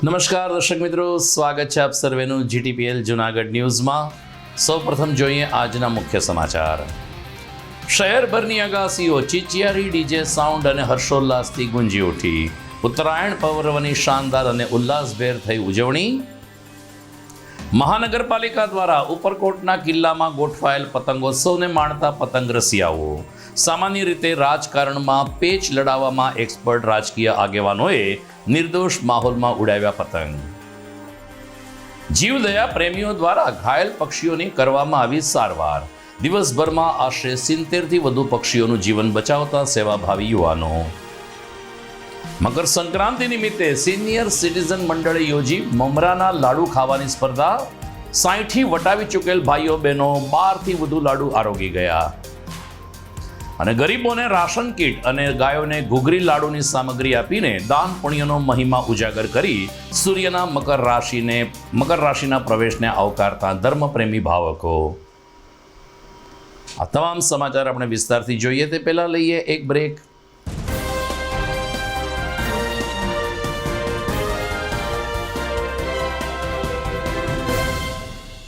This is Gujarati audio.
નમસ્કાર દર્શક મિત્રો, સ્વાગત છે આપ સર્વેનું જીટીપીએલ જૂનાગઢ ન્યૂઝમાં। સૌપ્રથમ જોઈએ આજના મુખ્ય સમાચાર। શહેરભરની અગાસીઓ ચીચિયારી ડીજે સાઉન્ડ અને હર્ષોલ્લાસથી ગુંજી ઉઠી। ઉત્તરાયણ પર્વની શાનદાર અને ઉલ્લાસભેર થઈ ઉજવણી। મહાનગરપાલિકા દ્વારા ઉપરકોટના કિલ્લામાં ગોઠવાયેલ પતંગોત્સવને માણતા પતંગ રસિયાઓ। સામાન્ય રીતે રાજકારણમાં પેચ લડાવવામાં એક્સપર્ટ રાજકીય આગેવાનોએ નિર્દોષ માહોલમાં ઉડાવ્યા પતંગ। જીવદયા પ્રેમીઓ દ્વારા ઘાયલ પક્ષીઓની કરવામાં આવી સારવાર। દિવસભરમાં આશરે 70થી વધુ પક્ષીઓનું જીવન બચાવતા સેવાભાવી યુવાનો। મકર સંક્રાંતિ નિમિત્તે સિનિયર સિટીઝન મંડળે યોજી મમરાના લાડુ ખાવાની સ્પર્ધા। 60 વટાવી ચૂકેલ ભાઈઓ બહેનો 12થી વધુ લાડુ આરોગી ગયા। અને ગરીબોને રાશન કીટ અને ગાયોને ઘૂઘરી લાડુની સામગ્રી આપીને દાન પુણ્યનો મહિમા ઉજાગર કરી સૂર્યના મકર રાશિના પ્રવેશને આવકારતા ધર્મપ્રેમી ભાવકો। આ તમામ સમાચાર આપણે વિસ્તારથી જોઈએ તે પહેલા લઈએ એક બ્રેક।